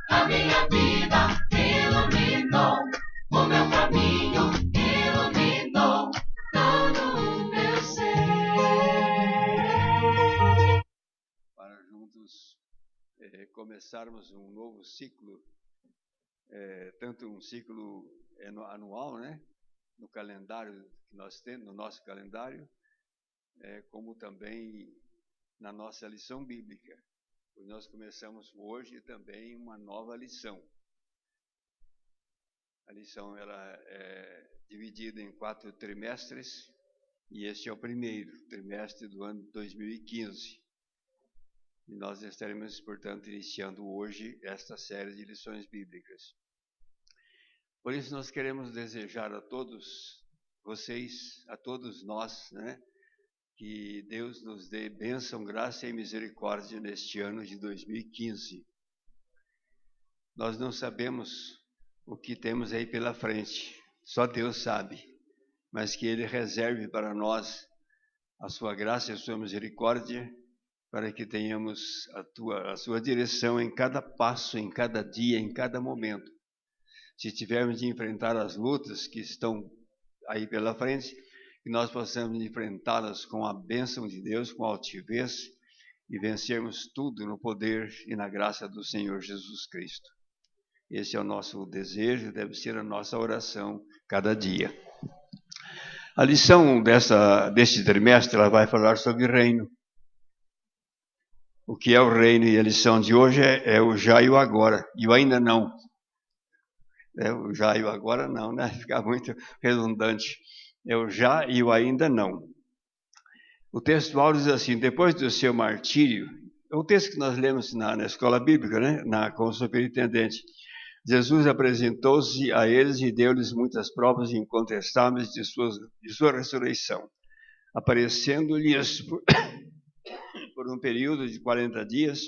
a minha vida, iluminou o meu caminho, iluminou todo o meu ser. Para juntos começarmos um novo ciclo, tanto um ciclo anual, né, no calendário que nós temos, no nosso calendário, como também na nossa lição bíblica. Pois nós começamos hoje também uma nova lição. A lição ela é dividida em 4 trimestres e este é o primeiro trimestre do ano 2015. E nós estaremos, portanto, iniciando hoje esta série de lições bíblicas. Por isso nós queremos desejar a todos vocês, a todos nós, né, que Deus nos dê bênção, graça e misericórdia neste ano de 2015. Nós não sabemos o que temos aí pela frente, só Deus sabe, mas que Ele reserve para nós a sua graça e a sua misericórdia, para que tenhamos a sua direção em cada passo, em cada dia, em cada momento. Se tivermos de enfrentar as lutas que estão aí pela frente, que nós possamos enfrentá-las com a bênção de Deus, com altivez, e vencermos tudo no poder e na graça do Senhor Jesus Cristo. Esse é o nosso desejo, deve ser a nossa oração cada dia. A lição deste trimestre ela vai falar sobre reino. O que é o reino? E a lição de hoje é o já e o agora, e o ainda não. O já e o agora não, né? Fica muito redundante. É o já e o ainda não. O textual diz assim: depois do seu martírio, é o texto que nós lemos na escola bíblica, né? Com o superintendente. Jesus apresentou-se a eles e deu-lhes muitas provas incontestáveis de sua ressurreição, aparecendo-lhes por um período de 40 dias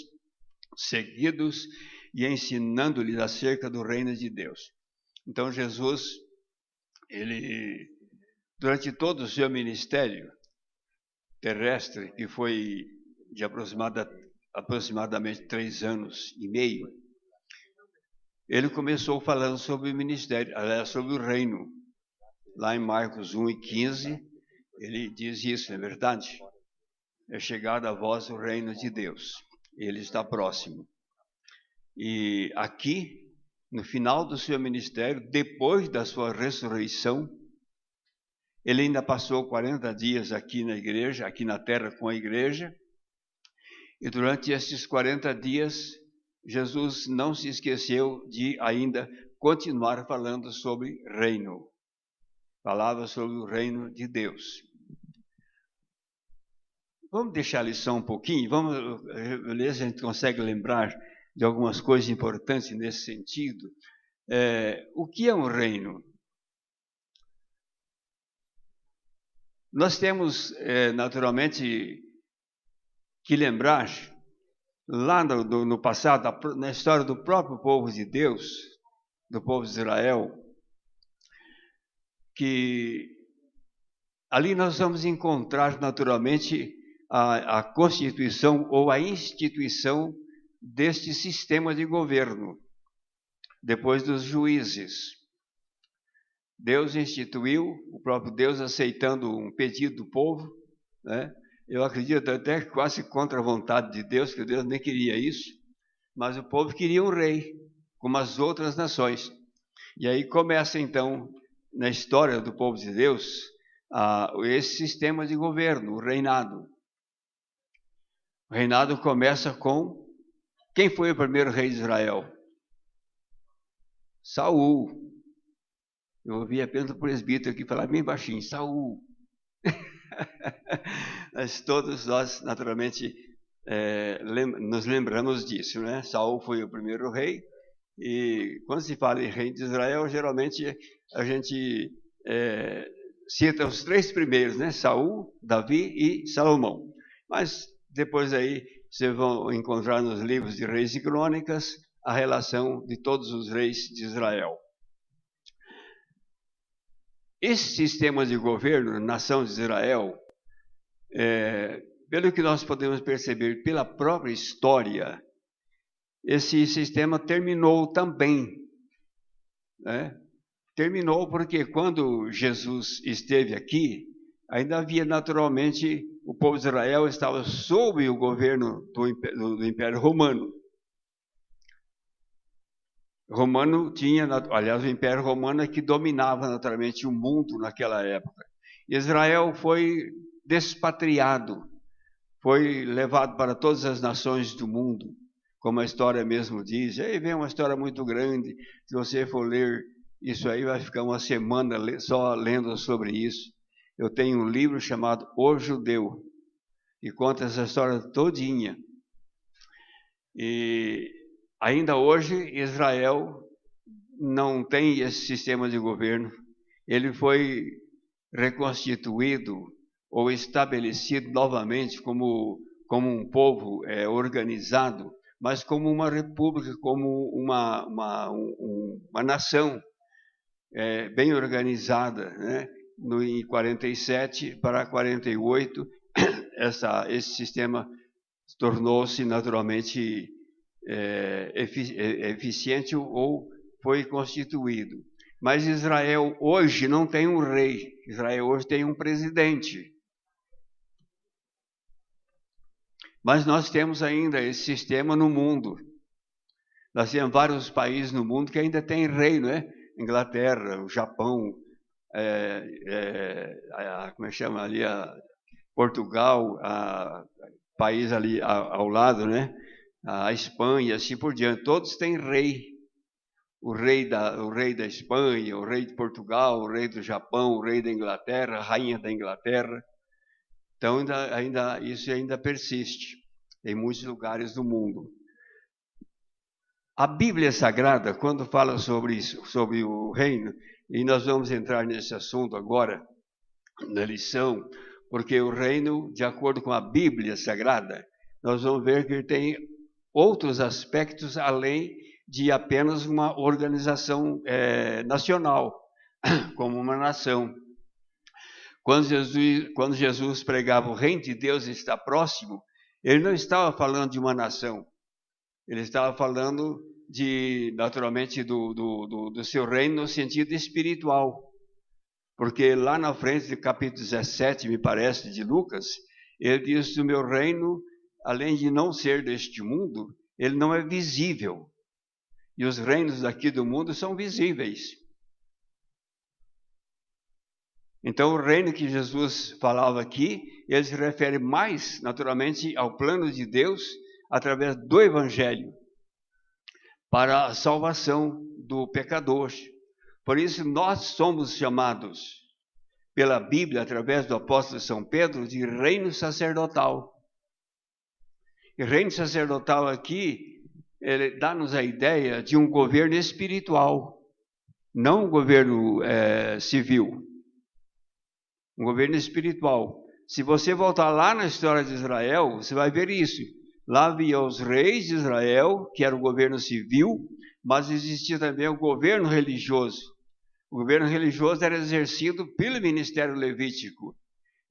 seguidos e ensinando-lhes acerca do reino de Deus. Então Jesus, ele, durante todo o seu ministério terrestre, que foi de aproximadamente 3 anos e meio, ele começou falando sobre o ministério, sobre o reino. Lá em Marcos 1:15, ele diz isso, não é verdade? É chegado a vós o reino de Deus. Ele está próximo. E aqui, no final do seu ministério, depois da sua ressurreição, ele ainda passou 40 dias aqui na igreja, aqui na terra com a igreja. E durante esses 40 dias, Jesus não se esqueceu de ainda continuar falando sobre reino. Falava sobre o reino de Deus. Vamos deixar a lição um pouquinho, vamos ver se a gente consegue lembrar de algumas coisas importantes nesse sentido. O que é um reino? Nós temos, naturalmente, que lembrar, lá no passado, na história do próprio povo de Deus, do povo de Israel, que ali nós vamos encontrar naturalmente a constituição ou a instituição deste sistema de governo, depois dos juízes. Deus instituiu, o próprio Deus aceitando um pedido do povo, né? Eu acredito até quase contra a vontade de Deus, que Deus nem queria isso, mas o povo queria um rei, como as outras nações. E aí começa então, na história do povo de Deus, esse sistema de governo, o reinado. O reinado começa com... Quem foi o primeiro rei de Israel? Saul. Eu ouvi apenas o presbítero aqui falar bem baixinho, Saul. Mas todos nós, naturalmente, nos lembramos disso, né? Saul foi o primeiro rei, e quando se fala em rei de Israel, geralmente a gente cita os 3 primeiros, né? Saul, Davi e Salomão. Mas depois aí vocês vão encontrar nos livros de Reis e Crônicas a relação de todos os reis de Israel. Esse sistema de governo, nação de Israel, pelo que nós podemos perceber pela própria história, esse sistema terminou também, né? Terminou porque quando Jesus esteve aqui, ainda havia naturalmente, o povo de Israel estava sob o governo do Império Romano. Aliás, o Império Romano é que dominava naturalmente o mundo naquela época. Israel foi despatriado, foi levado para todas as nações do mundo, como a história mesmo diz. Aí vem uma história muito grande, se você for ler isso aí, vai ficar uma semana só lendo sobre isso. Eu tenho um livro chamado O Judeu, que conta essa história todinha. E ainda hoje, Israel não tem esse sistema de governo. Ele foi reconstituído ou estabelecido novamente como um povo organizado, mas como uma república, como uma nação bem organizada, né? Em 47 para 48, esse sistema tornou-se naturalmente eficiente ou foi constituído. Mas Israel hoje não tem um rei, Israel hoje tem um presidente. Mas nós temos ainda esse sistema no mundo. Nós temos vários países no mundo que ainda tem rei, não é? Inglaterra, o Japão, como é que chama ali? Portugal, país ali ao lado, né? A Espanha, assim por diante. Todos têm rei. O rei da Espanha, o rei de Portugal, o rei do Japão, o rei da Inglaterra, a rainha da Inglaterra. Então, isso ainda persiste em muitos lugares do mundo. A Bíblia Sagrada, quando fala sobre isso, sobre o reino, e nós vamos entrar nesse assunto agora, na lição, porque o reino, de acordo com a Bíblia Sagrada, nós vamos ver que ele tem outros aspectos além de apenas uma organização nacional, como uma nação. Quando Jesus pregava o reino de Deus está próximo, ele não estava falando de uma nação, ele estava falando naturalmente do seu reino no sentido espiritual. Porque lá na frente, do capítulo 17, me parece, de Lucas, ele diz que o meu reino, além de não ser deste mundo, ele não é visível. E os reinos daqui do mundo são visíveis. Então, o reino que Jesus falava aqui, ele se refere mais, naturalmente, ao plano de Deus, através do Evangelho, para a salvação do pecador. Por isso, nós somos chamados pela Bíblia, através do apóstolo São Pedro, de reino sacerdotal. E reino sacerdotal aqui, ele dá-nos a ideia de um governo espiritual, não um governo civil. Um governo espiritual. Se você voltar lá na história de Israel, você vai ver isso. Lá havia os reis de Israel, que era o governo civil, mas existia também o governo religioso. O governo religioso era exercido pelo ministério levítico.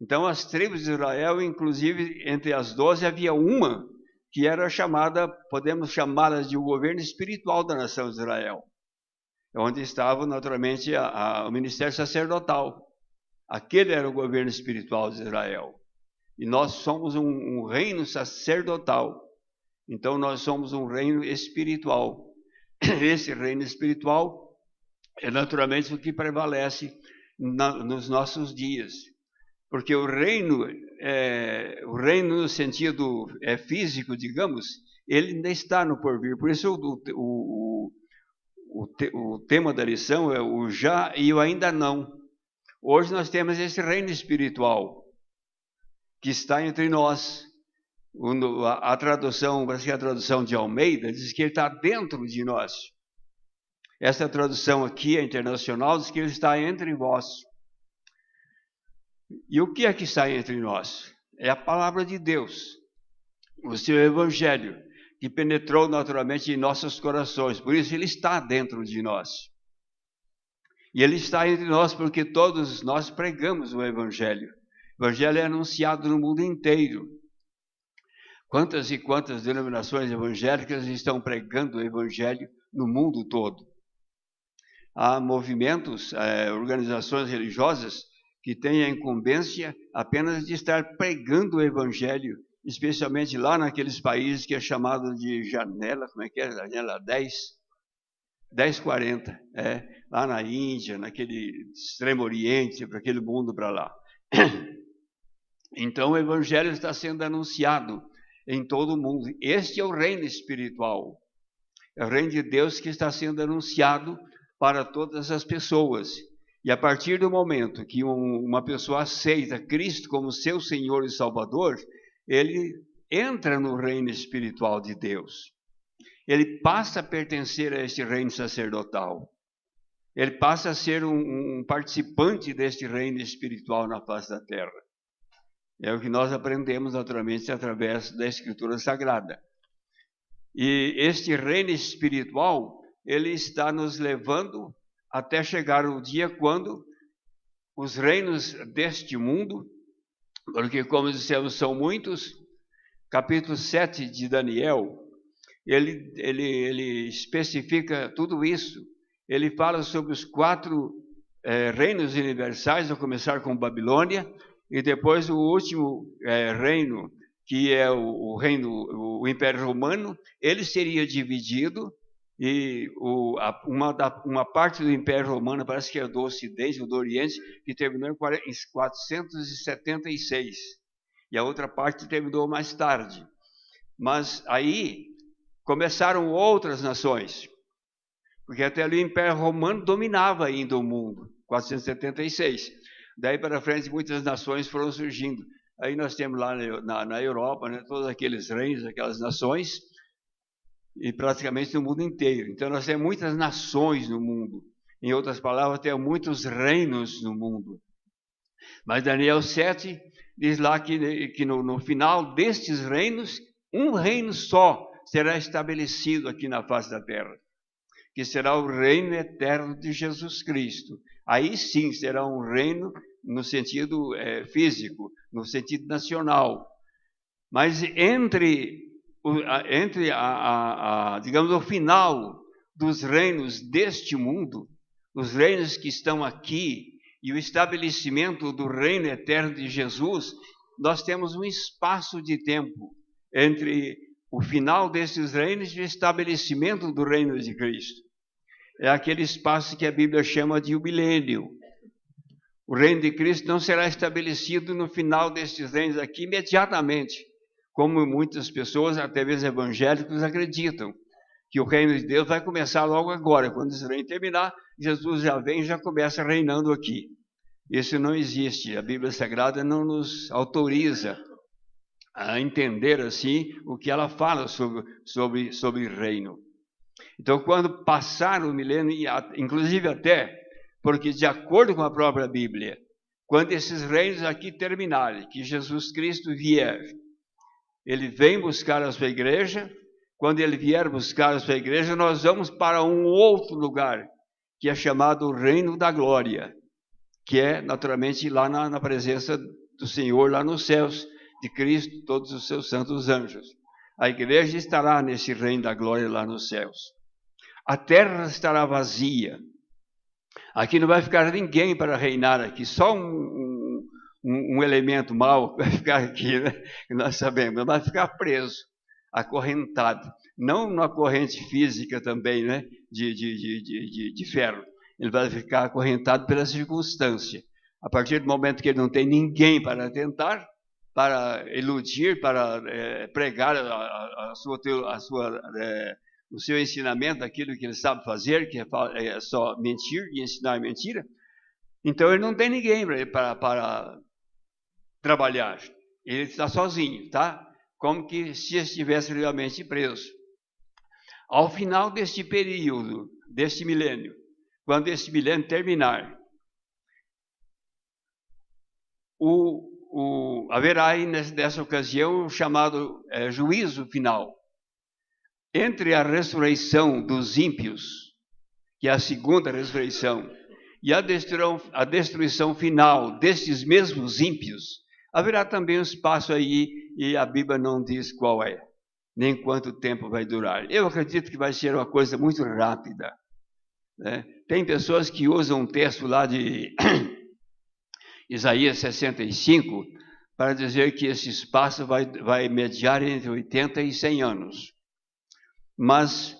Então, as tribos de Israel, inclusive, entre as 12, havia uma que era chamada, podemos chamá-la de o governo espiritual da nação de Israel, onde estava, naturalmente, o ministério sacerdotal. Aquele era o governo espiritual de Israel. E nós somos um reino sacerdotal. Então, nós somos um reino espiritual. Esse reino espiritual é naturalmente o que prevalece nos nossos dias. Porque o reino no sentido físico, digamos, ele ainda está no porvir. Por isso o tema da lição é o já e o ainda não. Hoje nós temos esse reino espiritual que está entre nós. A tradução, parece que a tradução de Almeida, diz que ele está dentro de nós. Essa tradução aqui, a internacional, diz que ele está entre vós. E o que é que está entre nós? É a palavra de Deus, o seu evangelho, que penetrou naturalmente em nossos corações. Por isso ele está dentro de nós. E ele está entre nós porque todos nós pregamos o evangelho. O evangelho é anunciado no mundo inteiro. Quantas e quantas denominações evangélicas estão pregando o evangelho no mundo todo? Há movimentos, organizações religiosas que têm a incumbência apenas de estar pregando o evangelho, especialmente lá naqueles países que é chamado de janela, como é que é? Janela 1040, lá na Índia, naquele extremo oriente, para aquele mundo para lá. Então o evangelho está sendo anunciado em todo o mundo. Este é o reino espiritual. É o reino de Deus que está sendo anunciado para todas as pessoas. E a partir do momento que uma pessoa aceita Cristo como seu Senhor e Salvador, ele entra no reino espiritual de Deus. Ele passa a pertencer a este reino sacerdotal. Ele passa a ser um participante deste reino espiritual na face da terra. É o que nós aprendemos naturalmente através da Escritura Sagrada. E este reino espiritual, ele está nos levando até chegar o dia quando os reinos deste mundo, porque como dissemos são muitos, capítulo 7 de Daniel, ele especifica tudo isso. Ele fala sobre os 4 reinos universais, a começar com Babilônia, e depois o último reino, que é o Império Romano. Ele seria dividido, e uma parte do Império Romano parece que é do Ocidente ou do Oriente, que terminou em 476, e a outra parte terminou mais tarde. Mas aí começaram outras nações, porque até ali o Império Romano dominava ainda o mundo, 476. Daí para frente muitas nações foram surgindo. Aí nós temos lá na Europa, né, todos aqueles reinos, aquelas nações, e praticamente no mundo inteiro. Então nós temos muitas nações no mundo. Em outras palavras, temos muitos reinos no mundo. Mas Daniel 7 diz lá que no final destes reinos, um reino só será estabelecido aqui na face da terra, que será o reino eterno de Jesus Cristo. Aí sim será um reino no sentido físico, no sentido nacional. Mas digamos, o final dos reinos deste mundo, os reinos que estão aqui, e o estabelecimento do reino eterno de Jesus, nós temos um espaço de tempo entre o final desses reinos e o estabelecimento do reino de Cristo. É aquele espaço que a Bíblia chama de o milênio. O reino de Cristo não será estabelecido no final destes reinos aqui imediatamente, como muitas pessoas, até mesmo evangélicos, acreditam, que o reino de Deus vai começar logo agora. Quando esse reino terminar, Jesus já vem e já começa reinando aqui. Isso não existe. A Bíblia Sagrada não nos autoriza a entender assim o que ela fala sobre reino. Então, quando passar o milênio, inclusive até, porque de acordo com a própria Bíblia, quando esses reinos aqui terminarem, que Jesus Cristo vier, ele vem buscar a sua igreja. Quando ele vier buscar a sua igreja, nós vamos para um outro lugar, que é chamado o Reino da Glória, que é naturalmente lá na presença do Senhor, lá nos céus, de Cristo, todos os seus santos anjos. A igreja estará nesse Reino da Glória lá nos céus. A terra estará vazia. Aqui não vai ficar ninguém para reinar aqui, só um elemento mau vai ficar aqui, né? Nós sabemos, vai ficar preso, acorrentado, não na corrente física também, né? de ferro. Ele vai ficar acorrentado pela circunstância. A partir do momento que ele não tem ninguém para tentar, para eludir, para pregar o seu ensinamento, aquilo que ele sabe fazer, que é só mentir e ensinar mentira, então ele não tem ninguém para trabalhar. Ele está sozinho, tá? Como que se estivesse realmente preso. Ao final deste período, deste milênio, quando este milênio terminar, haverá aí nessa ocasião o chamado juízo final. Entre a ressurreição dos ímpios, que é a segunda ressurreição, e a destruição final destes mesmos ímpios, haverá também um espaço aí e a Bíblia não diz qual é, nem quanto tempo vai durar. Eu acredito que vai ser uma coisa muito rápida, né? Tem pessoas que usam um texto lá de Isaías 65 para dizer que esse espaço vai mediar entre 80 e 100 anos. Mas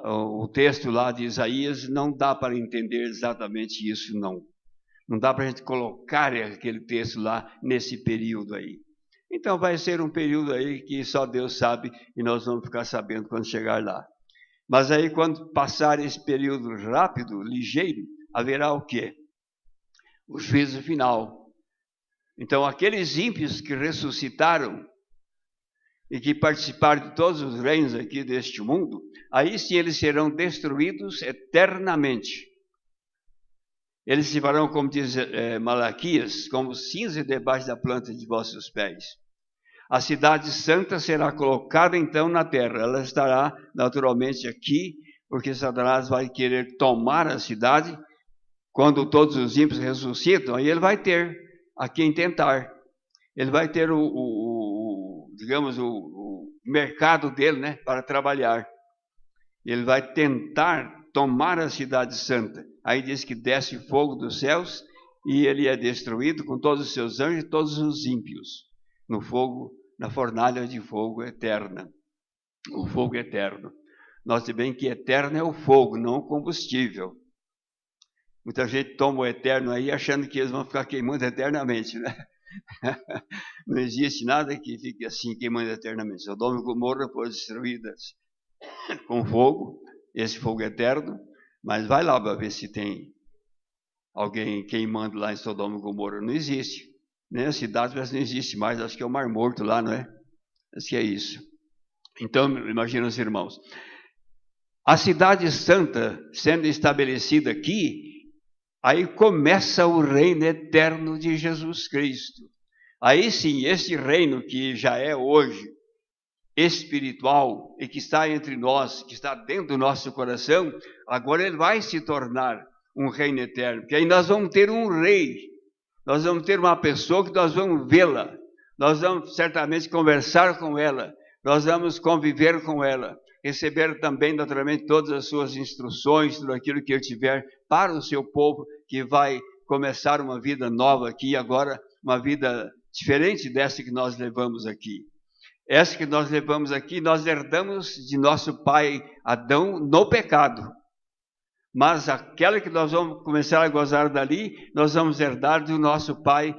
o texto lá de Isaías não dá para entender exatamente isso, não. Não dá para a gente colocar aquele texto lá nesse período aí. Então vai ser um período aí que só Deus sabe e nós vamos ficar sabendo quando chegar lá. Mas aí quando passar esse período rápido, ligeiro, haverá o quê? O juízo final. Então aqueles ímpios que ressuscitaram e que participaram de todos os reinos aqui deste mundo, aí sim eles serão destruídos eternamente. Eles se farão, como diz Malaquias, como cinza debaixo da planta de vossos pés. A cidade santa será colocada então na terra. Ela estará naturalmente aqui, porque Satanás vai querer tomar a cidade. Quando todos os ímpios ressuscitam, aí ele vai ter a quem tentar. Ele vai ter digamos, o mercado dele, né, para trabalhar. Ele vai tentar tomar a cidade santa. Aí diz que desce fogo dos céus e ele é destruído com todos os seus anjos e todos os ímpios no fogo, na fornalha de fogo eterna. O fogo eterno. Note bem que eterno é o fogo, não o combustível. Muita gente toma o eterno aí achando que eles vão ficar queimando eternamente, né? Não existe nada que fique assim queimando eternamente. Sodoma e Gomorra foram destruídas com fogo, esse fogo eterno, mas vai lá para ver se tem alguém queimando lá em Sodoma e Gomorra. Não existe. Nem a cidade não existe mais, acho que é o Mar Morto lá, não é? Acho que é isso. Então, imagina os irmãos. A cidade santa sendo estabelecida aqui, aí começa o reino eterno de Jesus Cristo. Aí sim, esse reino que já é hoje espiritual e que está entre nós, que está dentro do nosso coração, agora ele vai se tornar um reino eterno, porque aí nós vamos ter um rei, nós vamos ter uma pessoa que nós vamos vê-la, nós vamos certamente conversar com ela, nós vamos conviver com ela, receber também naturalmente todas as suas instruções, tudo aquilo que ele tiver para o seu povo, que vai começar uma vida nova aqui agora, uma vida diferente dessa que nós levamos aqui. Essa que nós levamos aqui, nós herdamos de nosso pai Adão no pecado. Mas aquela que nós vamos começar a gozar dali, nós vamos herdar do nosso pai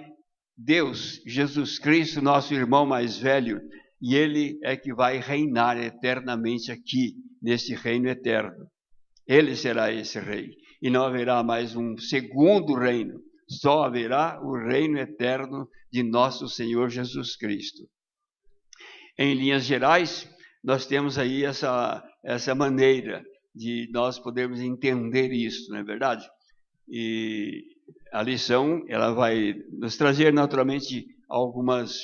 Deus, Jesus Cristo, nosso irmão mais velho. E ele é que vai reinar eternamente aqui, nesse reino eterno. Ele será esse rei. E não haverá mais um segundo reino. Só haverá o reino eterno de nosso Senhor Jesus Cristo. Em linhas gerais, nós temos aí essa maneira de nós podermos entender isso, não é verdade? E a lição, ela vai nos trazer naturalmente algumas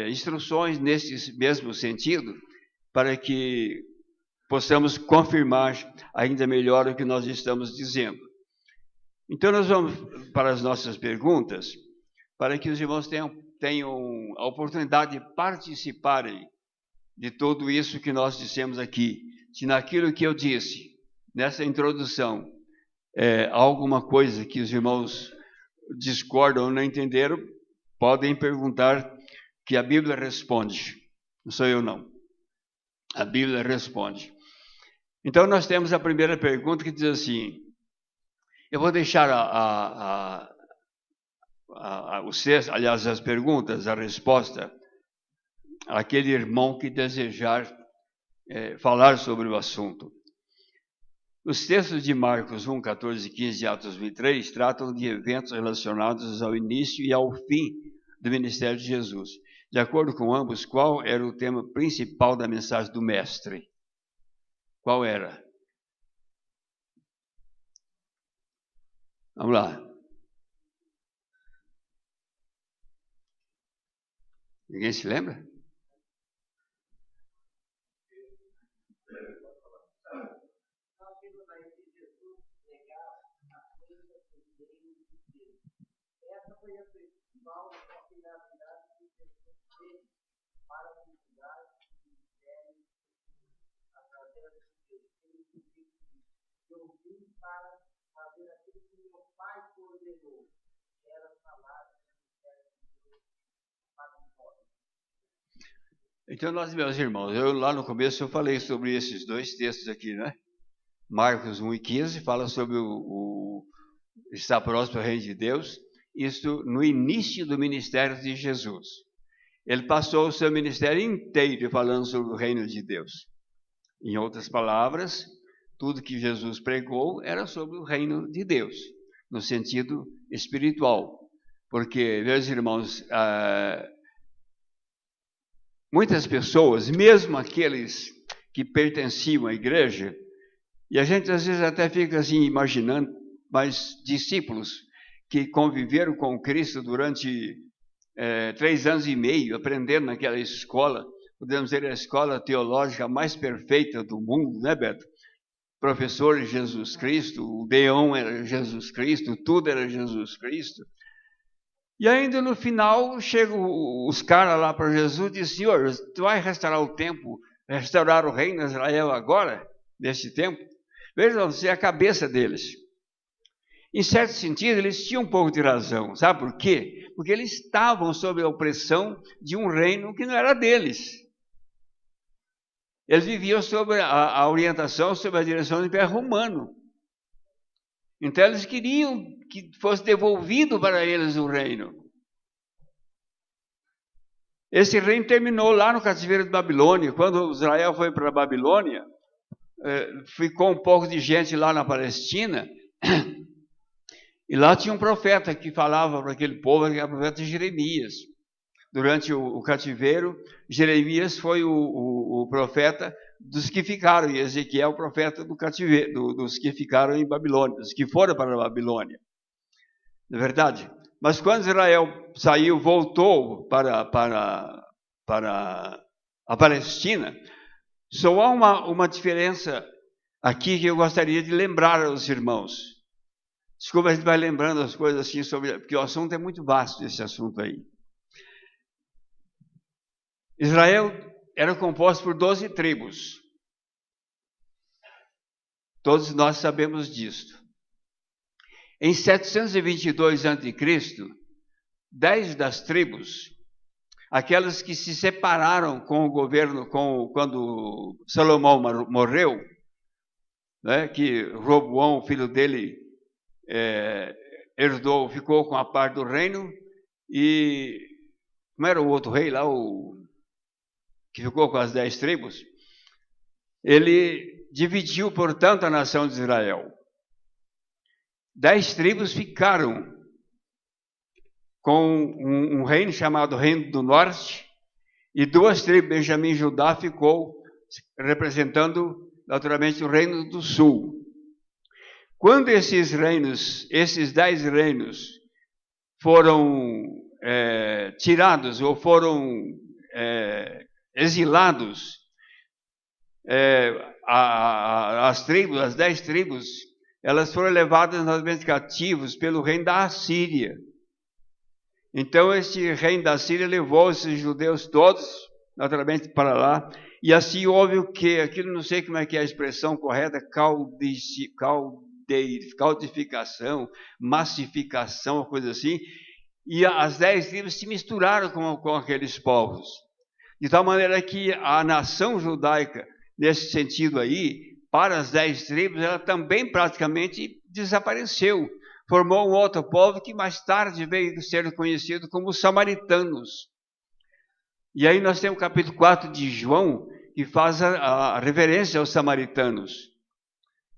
instruções nesse mesmo sentido, para que possamos confirmar ainda melhor o que nós estamos dizendo. Então nós vamos para as nossas perguntas, para que os irmãos tenham a oportunidade de participarem de tudo isso que nós dissemos aqui. Se naquilo que eu disse, nessa introdução, há alguma coisa que os irmãos discordam ou não entenderam, podem perguntar, que a Bíblia responde. Não sou eu, não. A Bíblia responde. Então nós temos a primeira pergunta que diz assim, eu vou deixar as perguntas, a resposta, àquele irmão que desejar falar sobre o assunto. Os textos de Marcos 1, 14 e 15 e Atos 23 tratam de eventos relacionados ao início e ao fim do ministério de Jesus. De acordo com ambos, qual era o tema principal da mensagem do Mestre? Qual era? Vamos lá. Ninguém se lembra? para a comunidade e ministério através de ouvir para fazer aquilo que meu pai coordenou, que era falar do ministério de Deus para os pobres. Então, meus irmãos, lá no começo eu falei sobre esses dois textos aqui, né? Marcos 1:15 fala sobre estar próximo ao reino de Deus, isso no início do ministério de Jesus. Ele passou o seu ministério inteiro falando sobre o reino de Deus. Em outras palavras, tudo que Jesus pregou era sobre o reino de Deus, no sentido espiritual. Porque, meus irmãos, muitas pessoas, mesmo aqueles que pertenciam à igreja, e a gente às vezes até fica assim imaginando, mas discípulos que conviveram com Cristo durante 3 anos e meio, aprendendo naquela escola, podemos dizer a escola teológica mais perfeita do mundo, né, Beto? Professor Jesus Cristo, o Deão era Jesus Cristo, tudo era Jesus Cristo. E ainda no final, chegam os caras lá para Jesus e dizem: Senhor, tu vai restaurar o templo, restaurar o reino de Israel agora, nesse tempo? Vejam, você é a cabeça deles. Em certo sentido, eles tinham um pouco de razão. Sabe por quê? Porque eles estavam sob a opressão de um reino que não era deles. Eles viviam sob a orientação, sob a direção do Império Romano. Então eles queriam que fosse devolvido para eles o reino. Esse reino terminou lá no cativeiro de Babilônia. Quando Israel foi para a Babilônia, ficou um pouco de gente lá na Palestina, e lá tinha um profeta que falava para aquele povo, que era o profeta Jeremias. Durante o cativeiro, Jeremias foi o profeta dos que ficaram, e Ezequiel o profeta do cativeiro, dos que ficaram em Babilônia, dos que foram para a Babilônia. Não é verdade? Mas quando Israel saiu, voltou para a Palestina, só há uma diferença aqui que eu gostaria de lembrar aos irmãos. Desculpa, a gente vai lembrando as coisas assim, porque o assunto é muito vasto, esse assunto aí. Israel era composto por 12 tribos. Todos nós sabemos disso. Em 722 a.C., 10 das tribos, aquelas que se separaram com o governo, quando Salomão morreu, né, que Roboão, filho dele, herdou, ficou com a parte do reino, e como era o outro rei lá, que ficou com as 10 tribos, ele dividiu, portanto, a nação de Israel. 10 tribos ficaram com um reino chamado Reino do Norte, e 2 tribos, Benjamim e Judá, ficou representando, naturalmente, o Reino do Sul. Quando esses 10 reinos, foram tirados ou foram exilados, as 10 tribos, elas foram levadas novamente cativos pelo reino da Assíria. Então, este reino da Síria levou esses judeus todos, naturalmente, para lá, e assim houve o que? Aquilo, não sei como é que é a expressão correta, caudificação, massificação, uma coisa assim, e as 10 tribos se misturaram com aqueles povos. De tal maneira que a nação judaica, nesse sentido aí, para as 10 tribos, ela também praticamente desapareceu. Formou um outro povo que mais tarde veio a ser conhecido como os samaritanos. E aí nós temos o capítulo 4 de João, que faz a reverência aos samaritanos.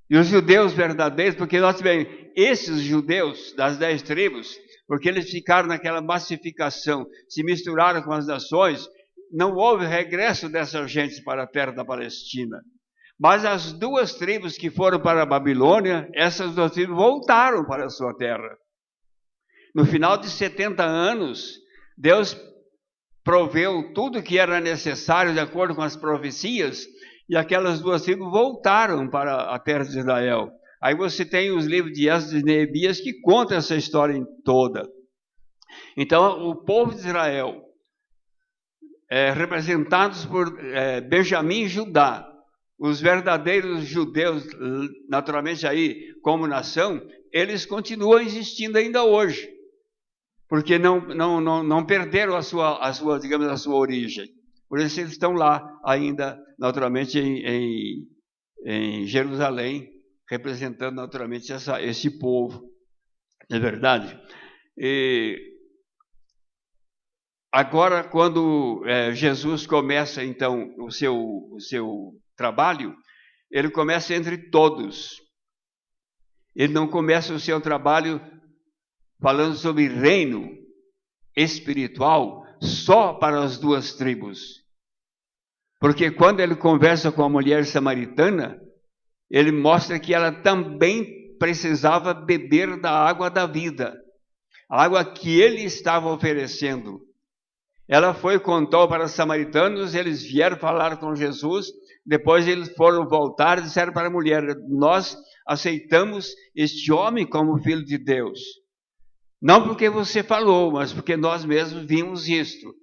E os judeus verdadeiros, porque nós tivemos esses judeus das 10 tribos, porque eles ficaram naquela massificação, se misturaram com as nações, não houve regresso dessas gentes para a terra da Palestina. Mas as 2 tribos que foram para a Babilônia, essas 2 tribos voltaram para a sua terra. No final de 70 anos, Deus proveu tudo que era necessário de acordo com as profecias, e aquelas 2 tribos voltaram para a terra de Israel. Aí você tem os livros de Esdras e Neemias que contam essa história toda. Então, o povo de Israel representados por Benjamim e Judá. Os verdadeiros judeus, naturalmente aí como nação, eles continuam existindo ainda hoje, porque não perderam a sua, digamos, a sua origem. Por isso eles estão lá ainda, naturalmente, em Jerusalém, representando naturalmente esse povo. É verdade? Agora, quando Jesus começa, então, o seu trabalho, ele começa entre todos. Ele não começa o seu trabalho falando sobre reino espiritual só para as duas tribos. Porque quando ele conversa com a mulher samaritana, ele mostra que ela também precisava beber da água da vida, a água que ele estava oferecendo. Ela foi, contou para os samaritanos, eles vieram falar com Jesus, depois eles foram voltar e disseram para a mulher: nós aceitamos este homem como filho de Deus. Não porque você falou, mas porque nós mesmos vimos isto.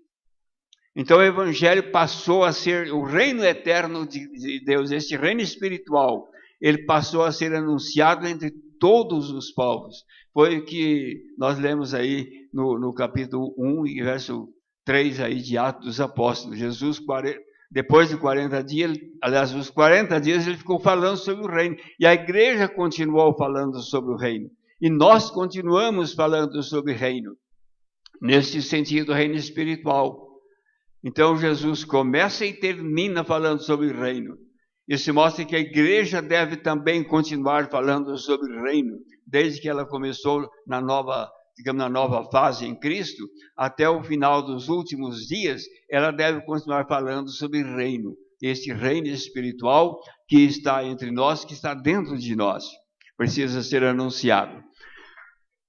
Então o evangelho passou a ser o reino eterno de Deus, este reino espiritual, ele passou a ser anunciado entre todos os povos. Foi o que nós lemos aí no capítulo 1 e verso 3 aí de Atos dos Apóstolos. Jesus, depois de 40 dias, aliás, os 40 dias ele ficou falando sobre o reino, e a igreja continuou falando sobre o reino. E nós continuamos falando sobre o reino, nesse sentido, reino espiritual. Então Jesus começa e termina falando sobre o reino. Isso mostra que a igreja deve também continuar falando sobre o reino, desde que ela começou na nova fase em Cristo, até o final dos últimos dias, ela deve continuar falando sobre o reino, este reino espiritual que está entre nós, que está dentro de nós, precisa ser anunciado.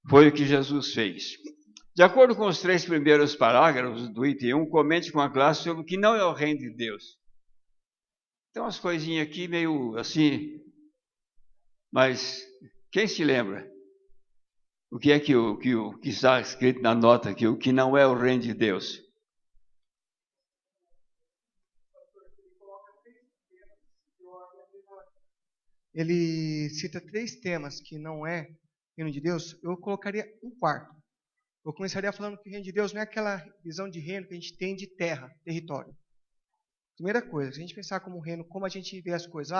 Foi o que Jesus fez. De acordo com os 3 primeiros parágrafos do item 1, comente com a classe sobre o que não é o reino de Deus. Tem umas coisinhas aqui meio assim, mas quem se lembra? O que é que está escrito na nota aqui, o que não é o reino de Deus? Ele cita 3 temas que não é reino de Deus. Eu colocaria um quarto. Eu começaria falando que o reino de Deus não é aquela visão de reino que a gente tem de terra, território. Primeira coisa, se a gente pensar como reino, como a gente vê as coisas,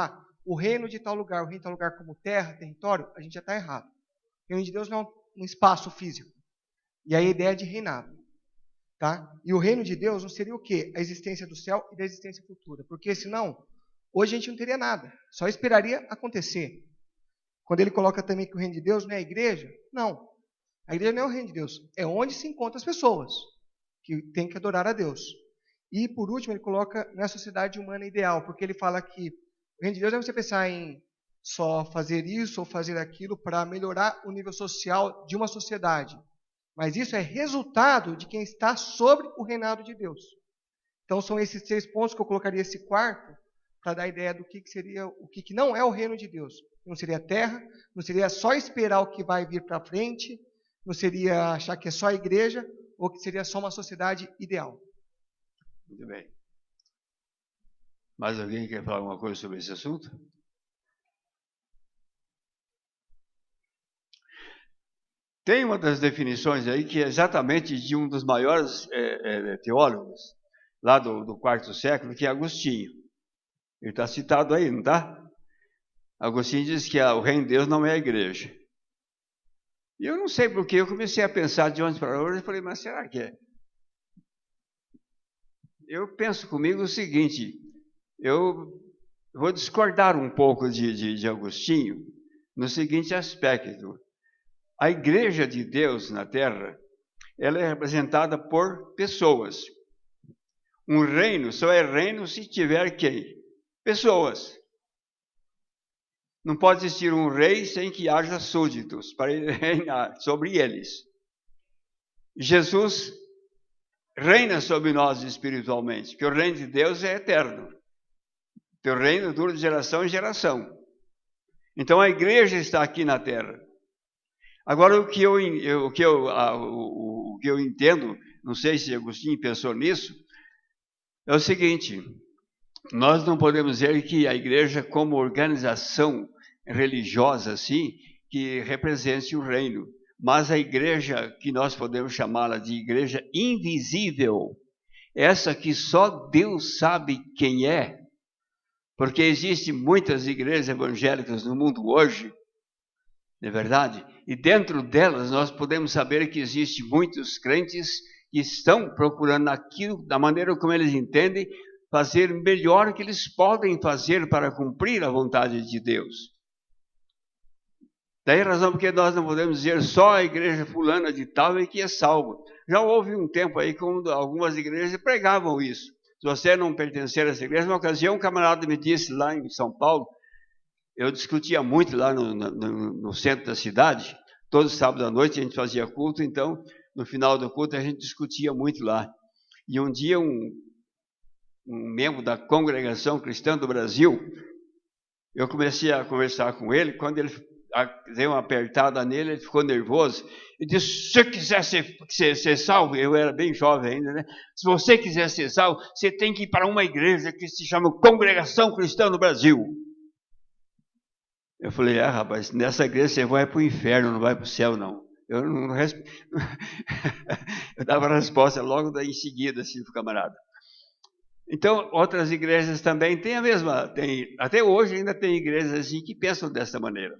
o reino de tal lugar, o reino de tal lugar como terra, território, a gente já está errado. O reino de Deus não é um espaço físico. E aí a ideia é de reinado. Tá? E o reino de Deus não seria o quê? A existência do céu e da existência futura. Porque senão, hoje a gente não teria nada. Só esperaria acontecer. Quando ele coloca também que o reino de Deus não é a igreja, não. A igreja não é o reino de Deus. É onde se encontram as pessoas que têm que adorar a Deus. E por último, ele coloca na sociedade humana ideal. Porque ele fala que o reino de Deus é você pensar em só fazer isso ou fazer aquilo para melhorar o nível social de uma sociedade. Mas isso é resultado de quem está sobre o reinado de Deus. Então são esses 3 pontos que eu colocaria esse quarto para dar a ideia do que seria, o que não é o reino de Deus. Não seria terra, não seria só esperar o que vai vir para frente, não seria achar que é só a igreja, ou que seria só uma sociedade ideal. Muito bem. Mais alguém quer falar alguma coisa sobre esse assunto? Tem uma das definições aí que é exatamente de um dos maiores teólogos, lá do 4º século, que é Agostinho. Ele está citado aí, não está? Agostinho diz que o reino de Deus não é a igreja. E eu não sei porque, eu comecei a pensar de ontem para hoje, e falei, mas será que é? Eu penso comigo o seguinte, eu vou discordar um pouco de Agostinho, no seguinte aspecto. A igreja de Deus na terra, ela é representada por pessoas. Um reino só é reino se tiver quem? Pessoas. Não pode existir um rei sem que haja súditos para ele reinar sobre eles. Jesus reina sobre nós espiritualmente, porque o reino de Deus é eterno. O reino dura de geração em geração. Então a igreja está aqui na terra. Agora, o que eu entendo, não sei se Agostinho pensou nisso, é o seguinte: nós não podemos dizer que a igreja, como organização religiosa, assim, que represente o reino, mas a igreja que nós podemos chamá-la de igreja invisível, essa que só Deus sabe quem é, porque existem muitas igrejas evangélicas no mundo hoje, não é verdade? E dentro delas nós podemos saber que existem muitos crentes que estão procurando aquilo, da maneira como eles entendem, fazer melhor o que eles podem fazer para cumprir a vontade de Deus. Daí a razão porque nós não podemos dizer só a igreja fulana de tal é que é salvo. Já houve um tempo aí quando algumas igrejas pregavam isso. Se você não pertencer a essa igreja, uma ocasião um camarada me disse lá em São Paulo, eu discutia muito lá no centro da cidade, todo sábado à noite a gente fazia culto, então no final do culto a gente discutia muito lá. E um dia um membro da Congregação Cristã do Brasil, eu comecei a conversar com ele, quando ele deu uma apertada nele, ele ficou nervoso, e disse: se você quiser ser salvo, eu era bem jovem ainda, né? Se você quiser ser salvo, você tem que ir para uma igreja que se chama Congregação Cristã do Brasil. Eu falei: rapaz, nessa igreja você vai para o inferno, não vai para o céu, não. Eu não eu dava a resposta logo em seguida, assim, para o camarada. Então, outras igrejas também têm a mesma, até hoje ainda tem igrejas assim que pensam dessa maneira.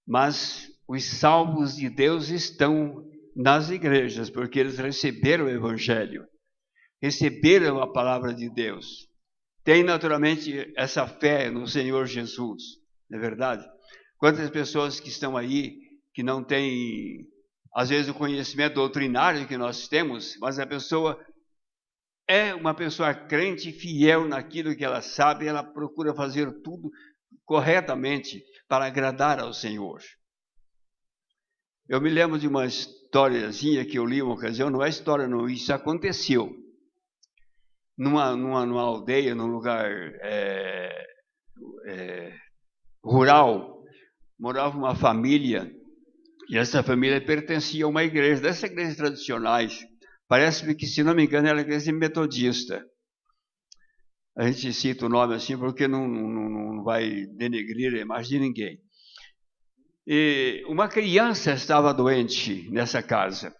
Mas os salvos de Deus estão nas igrejas, porque eles receberam o Evangelho, receberam a palavra de Deus. Tem naturalmente essa fé no Senhor Jesus, não é verdade? Quantas pessoas que estão aí, que não têm, às vezes, o conhecimento doutrinário que nós temos, mas a pessoa é uma pessoa crente, fiel naquilo que ela sabe, ela procura fazer tudo corretamente para agradar ao Senhor. Eu me lembro de uma historiazinha que eu li uma ocasião, não é história não, isso aconteceu. Numa aldeia, num lugar rural, morava uma família, e essa família pertencia a uma igreja, dessas igrejas tradicionais. Parece-me que, se não me engano, era a igreja metodista. A gente cita o nome assim porque não vai denegrir a imagem de ninguém. E uma criança estava doente nessa casa.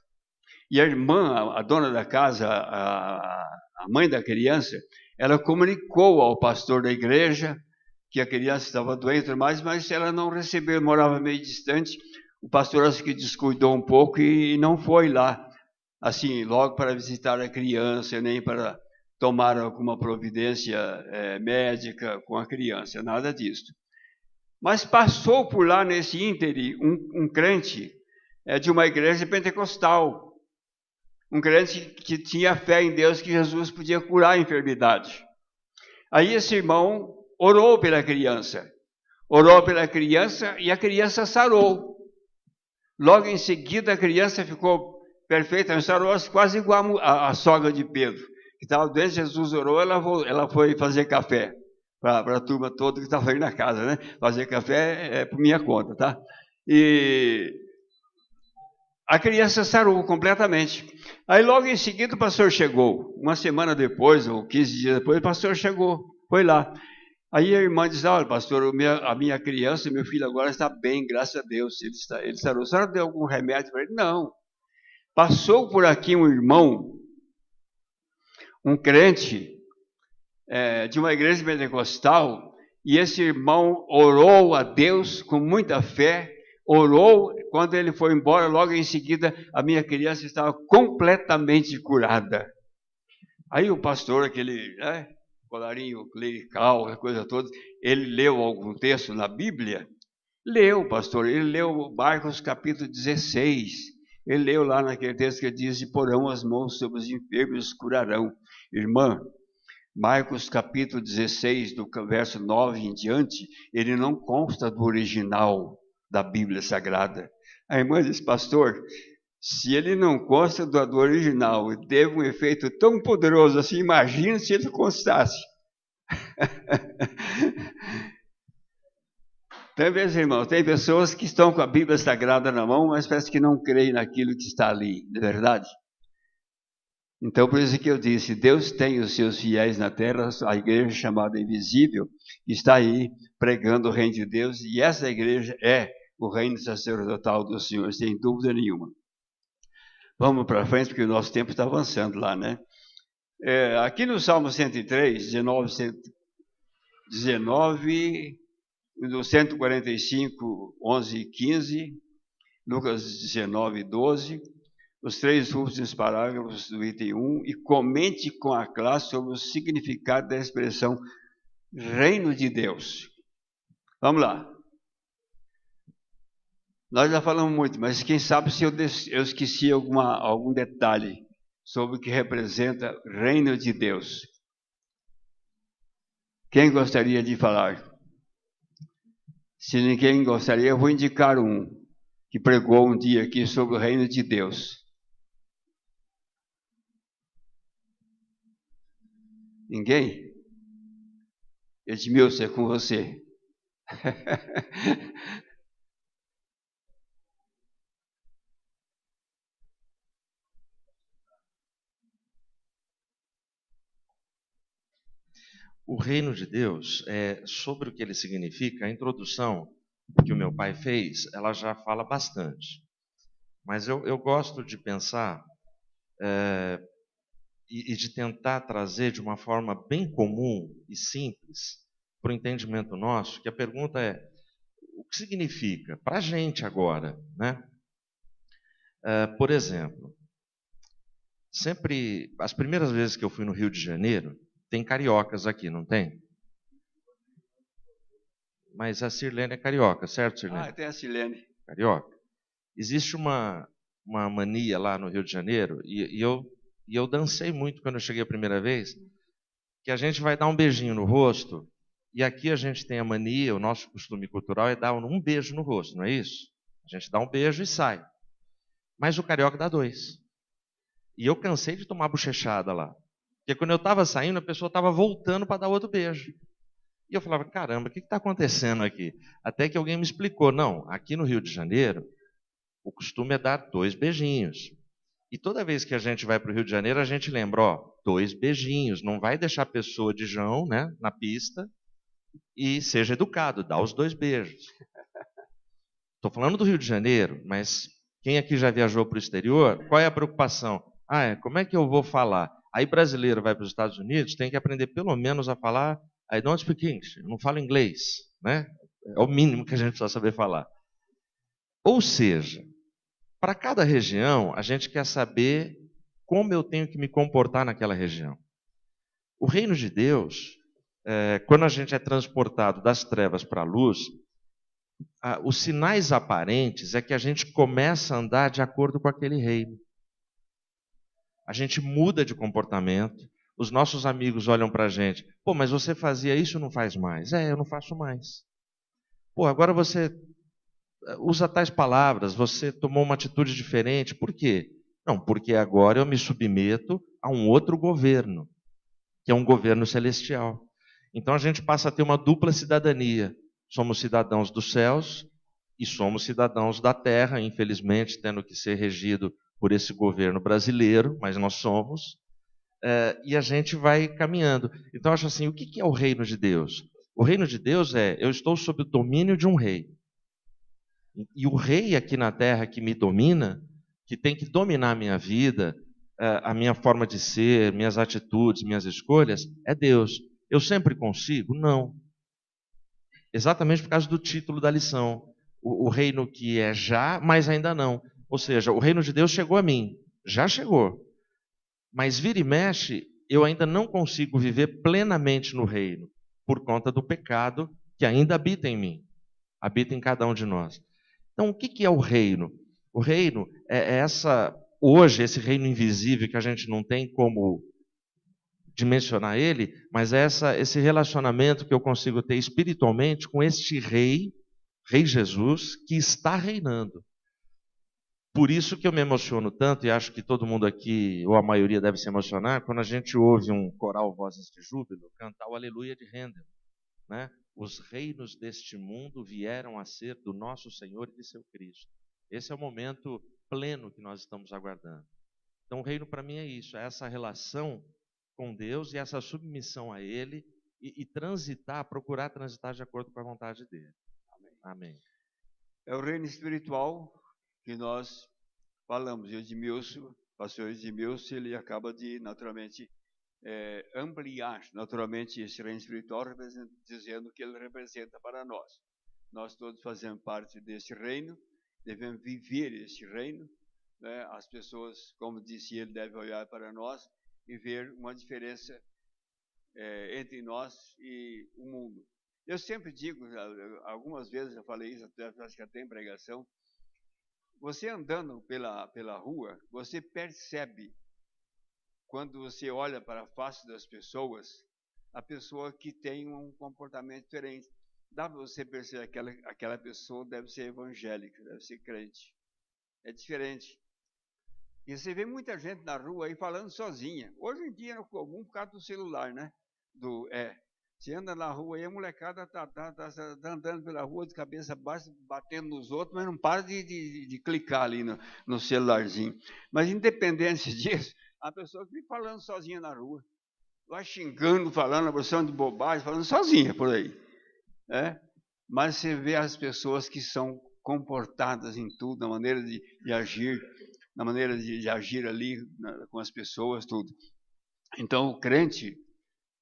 E a irmã, a dona da casa, a mãe da criança, ela comunicou ao pastor da igreja que a criança estava doente, mas ela não recebeu, morava meio distante. O pastor acho que descuidou um pouco e não foi lá, assim, logo para visitar a criança, nem para tomar alguma providência médica com a criança, nada disso. Mas passou por lá nesse íntere um crente de uma igreja pentecostal, um crente que tinha fé em Deus que Jesus podia curar a enfermidade. Aí esse irmão orou pela criança e a criança sarou. Logo em seguida a criança ficou perfeita, sarou quase igual a sogra de Pedro, que estava doente. Jesus orou, ela foi fazer café para a turma toda que estava aí na casa, né? Fazer café é por minha conta, tá? E a criança sarou completamente. Aí logo em seguida o pastor chegou, uma semana depois, ou 15 dias depois, o pastor chegou, foi lá. Aí a irmã disse: olha, pastor, a minha criança, meu filho agora está bem, graças a Deus, ele sarou. A senhora deu algum remédio para ele? Não. Passou por aqui um irmão, um crente, de uma igreja pentecostal, e esse irmão orou a Deus com muita fé, orou, quando ele foi embora, logo em seguida, a minha criança estava completamente curada. Aí o pastor, aquele colarinho clerical, a coisa toda, ele leu algum texto na Bíblia? Leu, pastor, ele leu Marcos capítulo 16, ele leu lá naquele texto que diz: e porão as mãos sobre os enfermos e os curarão. Irmã, Marcos capítulo 16, do verso 9 em diante, ele não consta do original da Bíblia Sagrada. A irmã diz: pastor, se ele não consta do original e teve um efeito tão poderoso assim, imagina se ele constasse. Então, meus irmãos, tem pessoas que estão com a Bíblia Sagrada na mão, mas parece que não creem naquilo que está ali, não é verdade? Então, por isso que eu disse, Deus tem os seus fiéis na terra, a igreja chamada invisível, está aí pregando o reino de Deus, e essa igreja é o reino sacerdotal do Senhor, sem dúvida nenhuma. Vamos para frente, porque o nosso tempo está avançando lá, né? Aqui no Salmo 103, 19, no 145, 11 e 15, Lucas 19, 12, os 3 últimos parágrafos do item 1, e comente com a classe sobre o significado da expressão reino de Deus. Vamos lá. Nós já falamos muito, mas quem sabe se eu esqueci algum detalhe sobre o que representa reino de Deus. Quem gostaria de falar? Se ninguém gostaria, eu vou indicar um que pregou um dia aqui sobre o reino de Deus. Ninguém? Edmilson, é com você. O reino de Deus, sobre o que ele significa, a introdução que o meu pai fez, ela já fala bastante. Mas eu gosto de pensar e de tentar trazer de uma forma bem comum e simples para o entendimento nosso, que a pergunta é, o que significa para a gente agora, né? Por exemplo, sempre, as primeiras vezes que eu fui no Rio de Janeiro, tem cariocas aqui, não tem? Mas a Sirlene é carioca, certo, Sirlene? Tem a Sirlene. Carioca. Existe uma mania lá no Rio de Janeiro, e eu dancei muito quando eu cheguei a primeira vez, que a gente vai dar um beijinho no rosto, e aqui a gente tem a mania, o nosso costume cultural é dar um beijo no rosto, não é isso? A gente dá um beijo e sai. Mas o carioca dá 2. E eu cansei de tomar bochechada lá. Porque quando eu estava saindo, a pessoa estava voltando para dar outro beijo. E eu falava, caramba, o que está acontecendo aqui? Até que alguém me explicou, não, aqui no Rio de Janeiro, o costume é dar 2 beijinhos. E toda vez que a gente vai para o Rio de Janeiro, a gente lembra, 2 beijinhos, não vai deixar a pessoa de jão, né, na pista, e seja educado, dá os 2 beijos. Estou falando do Rio de Janeiro, mas quem aqui já viajou para o exterior, qual é a preocupação? Como é que eu vou falar? Aí brasileiro vai para os Estados Unidos, tem que aprender pelo menos a falar I don't speak English, eu não falo inglês, né? É o mínimo que a gente precisa saber falar. Ou seja, para cada região, a gente quer saber como eu tenho que me comportar naquela região. O reino de Deus, quando a gente é transportado das trevas para a luz, os sinais aparentes é que a gente começa a andar de acordo com aquele reino. A gente muda de comportamento. Os nossos amigos olham para a gente. Pô, mas você fazia isso e não faz mais? Eu não faço mais. Pô, agora você usa tais palavras, você tomou uma atitude diferente. Por quê? Não, porque agora eu me submeto a um outro governo, que é um governo celestial. Então a gente passa a ter uma dupla cidadania. Somos cidadãos dos céus e somos cidadãos da terra, infelizmente, tendo que ser regido por esse governo brasileiro, mas nós somos. E a gente vai caminhando. Então, eu acho assim, o que é o reino de Deus? O reino de Deus eu estou sob o domínio de um rei. E o rei aqui na terra que me domina, que tem que dominar a minha vida, a minha forma de ser, minhas atitudes, minhas escolhas, é Deus. Eu sempre consigo? Não. Exatamente por causa do título da lição. O reino que é já, mas ainda não. Ou seja, o reino de Deus chegou a mim. Já chegou. Mas vira e mexe, eu ainda não consigo viver plenamente no reino, por conta do pecado que ainda habita em mim, habita em cada um de nós. Então, o que é o reino? O reino é hoje, esse reino invisível que a gente não tem como dimensionar ele, mas é esse relacionamento que eu consigo ter espiritualmente com este Rei Jesus, que está reinando. Por isso que eu me emociono tanto, e acho que todo mundo aqui, ou a maioria deve se emocionar, quando a gente ouve um coral Vozes de Júbilo cantar o Aleluia de Handel, né? Os reinos deste mundo vieram a ser do nosso Senhor e de seu Cristo. Esse é o momento pleno que nós estamos aguardando. Então, o reino para mim é isso, é essa relação com Deus e essa submissão a Ele e transitar, procurar transitar de acordo com a vontade dEle. Amém. É o reino espiritual que nós falamos. E Edmilson, pastor Edmilson, ele acaba de, naturalmente, ampliar, naturalmente, esse reino espiritual, dizendo que ele representa para nós. Nós todos fazemos parte desse reino, devemos viver esse reino, né? As pessoas, como disse ele, devem olhar para nós e ver uma diferença entre nós e o mundo. Eu sempre digo, algumas vezes eu falei isso, acho que até em pregação, você andando pela rua, você percebe, quando você olha para a face das pessoas, a pessoa que tem um comportamento diferente. Dá para você perceber que aquela pessoa deve ser evangélica, deve ser crente. É diferente. E você vê muita gente na rua aí falando sozinha. Hoje em dia é comum por causa do celular, né? Você anda na rua e a molecada tá andando pela rua de cabeça baixa, batendo nos outros, mas não para de clicar ali no celularzinho. Mas independente disso, a pessoa fica falando sozinha na rua. Vai xingando, falando, a porção de bobagem, falando sozinha por aí. Mas você vê as pessoas que são comportadas em tudo, na maneira de agir, na maneira de agir ali com as pessoas, tudo. Então o crente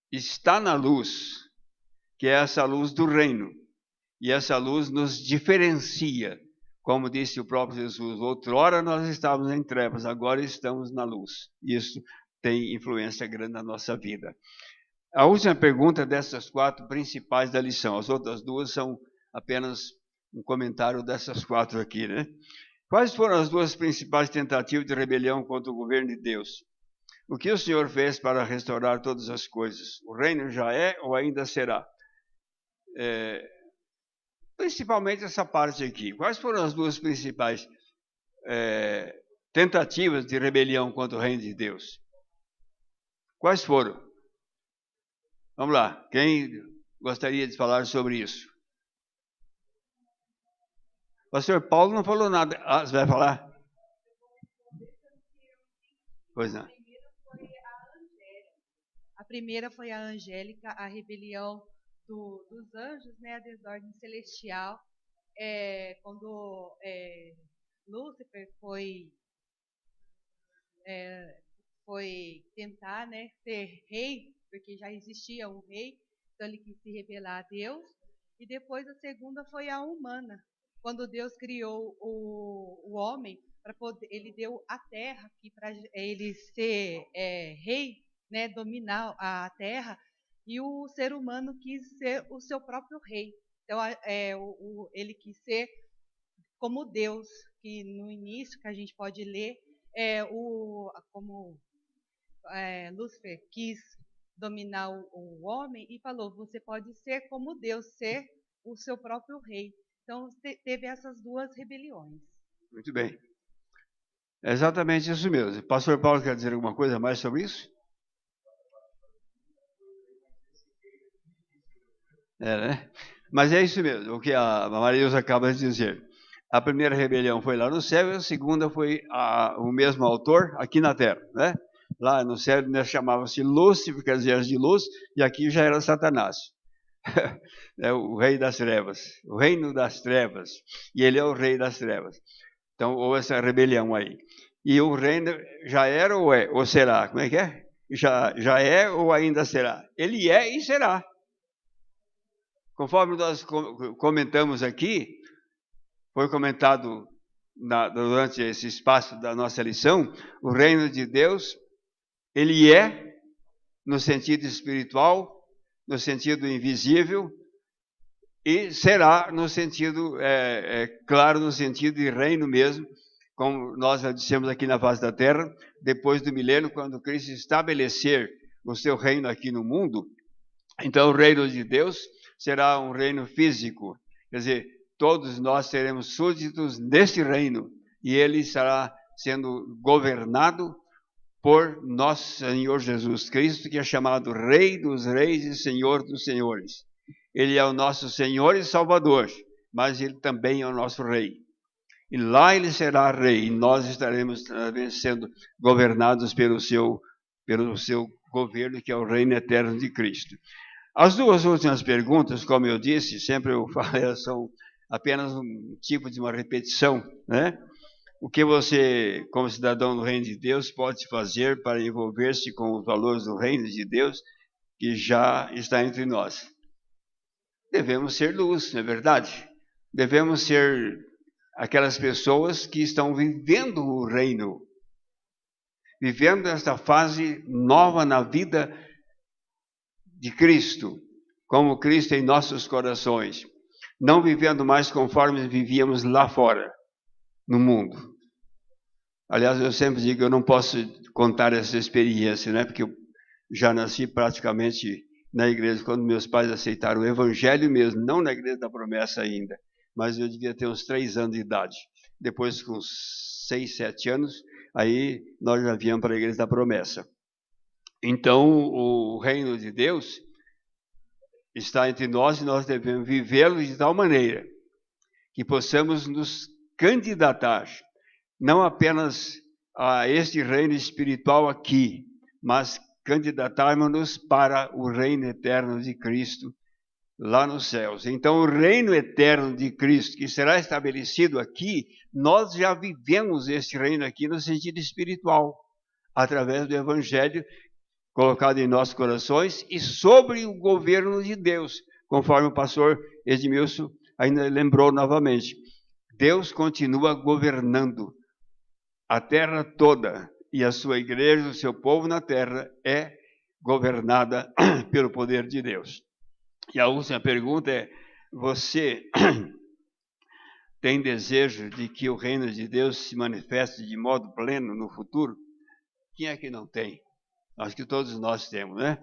está na luz, que é essa luz do reino. E essa luz nos diferencia. Como disse o próprio Jesus, outrora nós estávamos em trevas, agora estamos na luz. Isso tem influência grande na nossa vida. A última pergunta dessas 4 principais da lição. As outras 2 são apenas um comentário dessas 4 aqui, né? Quais foram as 2 principais tentativas de rebelião contra o governo de Deus? O que o Senhor fez para restaurar todas as coisas? O reino já é ou ainda será? Principalmente essa parte aqui. Quais foram as 2 principais tentativas de rebelião contra o reino de Deus? Quais foram? Vamos lá. Quem gostaria de falar sobre isso? Pastor Paulo não falou nada. Você vai falar? Pois não. A primeira foi a angélica, a rebelião dos anjos, né, a desordem celestial, quando Lúcifer foi tentar, né, ser rei, porque já existia um rei, então ele quis se rebelar a Deus. E depois a segunda foi a humana, quando Deus criou o homem, ele deu a terra para ele ser rei, né, dominar a terra, e o ser humano quis ser o seu próprio rei. Então, ele quis ser como Deus, que no início, que a gente pode ler, como Lúcifer quis dominar o homem e falou, você pode ser como Deus, ser o seu próprio rei. Então, teve essas 2 rebeliões. Muito bem. É exatamente isso mesmo. O pastor Paulo quer dizer alguma coisa mais sobre isso? Né? Mas é isso mesmo, o que a Marilza acaba de dizer. A primeira rebelião foi lá no céu e a segunda foi o mesmo autor aqui na terra, né? Lá no céu chamava-se Lúcifer, quer dizer, de luz, e aqui já era Satanás. O rei das trevas, o reino das trevas, e ele é o rei das trevas. Então houve essa rebelião aí. E o reino já era ou é, ou será? Como é que é? Já é ou ainda será? Ele é e será. Conforme nós comentamos aqui, foi comentado durante esse espaço da nossa lição, o reino de Deus, ele é no sentido espiritual, no sentido invisível, e será no sentido, claro, no sentido de reino mesmo, como nós já dissemos aqui na face da terra, depois do milênio, quando Cristo estabelecer o seu reino aqui no mundo, então o reino de Deus será um reino físico, quer dizer, todos nós seremos súditos deste reino, e ele estará sendo governado por nosso Senhor Jesus Cristo, que é chamado Rei dos Reis e Senhor dos Senhores. Ele é o nosso Senhor e Salvador, mas ele também é o nosso Rei. E lá ele será rei, e nós estaremos também sendo governados pelo seu governo, que é o reino eterno de Cristo. As duas últimas perguntas, como eu disse, sempre eu falo, são apenas um tipo de uma repetição, né? O que você, como cidadão do reino de Deus, pode fazer para envolver-se com os valores do reino de Deus que já está entre nós? Devemos ser luz, não é verdade? Devemos ser aquelas pessoas que estão vivendo o reino, vivendo esta fase nova na vida de Cristo, como Cristo em nossos corações, não vivendo mais conforme vivíamos lá fora, no mundo. Aliás, eu sempre digo que eu não posso contar essa experiência, né? Porque eu já nasci praticamente na igreja, quando meus pais aceitaram o evangelho mesmo, não na igreja da promessa ainda, mas eu devia ter uns 3 anos de idade. Depois, com 6, 7 anos, aí nós já viemos para a igreja da promessa. Então, o reino de Deus está entre nós e nós devemos vivê-lo de tal maneira que possamos nos candidatar, não apenas a este reino espiritual aqui, mas candidatarmos-nos para o reino eterno de Cristo lá nos céus. Então, o reino eterno de Cristo, que será estabelecido aqui, nós já vivemos esse reino aqui no sentido espiritual, através do evangelho colocado em nossos corações e sobre o governo de Deus, conforme o pastor Edmilson ainda lembrou novamente. Deus continua governando a terra toda, e a sua igreja, o seu povo na terra, é governada pelo poder de Deus. E a última pergunta é: você tem desejo de que o reino de Deus se manifeste de modo pleno no futuro? Quem é que não tem? Acho que todos nós temos, né?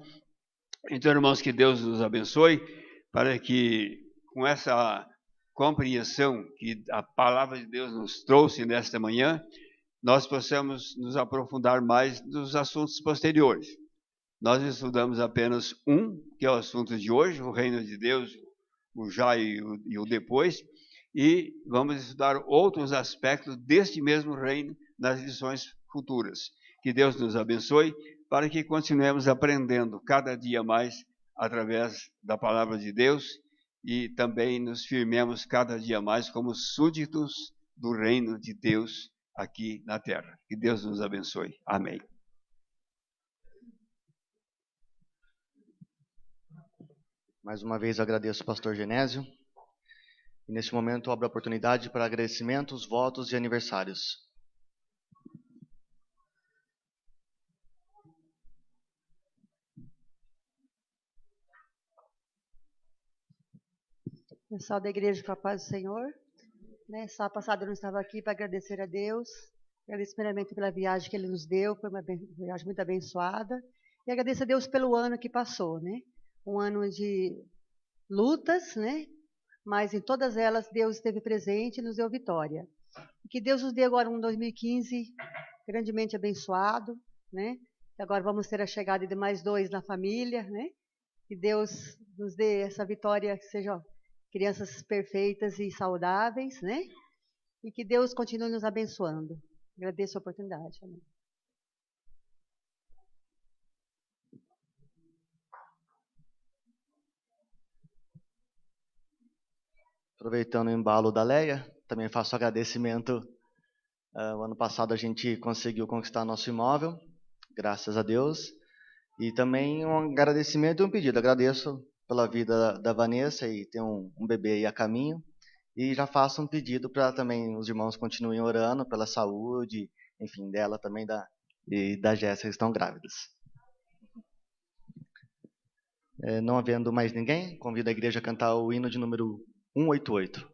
Então, irmãos, que Deus nos abençoe, para que com essa compreensão que a palavra de Deus nos trouxe nesta manhã, nós possamos nos aprofundar mais nos assuntos posteriores. Nós estudamos apenas que é o assunto de hoje, o reino de Deus, o já e o depois, e vamos estudar outros aspectos deste mesmo reino nas lições futuras. Que Deus nos abençoe, para que continuemos aprendendo cada dia mais através da palavra de Deus e também nos firmemos cada dia mais como súditos do reino de Deus aqui na terra. Que Deus nos abençoe. Amém. Mais uma vez agradeço ao pastor Genésio. E neste momento abro a oportunidade para agradecimentos, votos e aniversários. Pessoal da igreja, com a paz do Senhor. Sábado passado eu não estava aqui para agradecer a Deus. Agradeço primeiramente pela viagem que Ele nos deu, foi uma viagem muito abençoada. E agradeço a Deus pelo ano que passou, né? Um ano de lutas, né? Mas em todas elas Deus esteve presente e nos deu vitória. E que Deus nos dê agora um 2015 grandemente abençoado, né? E agora vamos ter a chegada de mais 2 na família, né? Que Deus nos dê essa vitória, que sejam crianças perfeitas e saudáveis, né? E que Deus continue nos abençoando. Agradeço a oportunidade. Amém. Aproveitando o embalo da Leia, também faço agradecimento. O ano passado a gente conseguiu conquistar nosso imóvel, graças a Deus. E também um agradecimento e um pedido. Agradeço pela vida da Vanessa e tem um bebê aí a caminho. E já faço um pedido para também os irmãos continuem orando pela saúde, enfim, dela também e da Jéssica, que estão grávidas. Não havendo mais ninguém, convido a igreja a cantar o hino de número 188.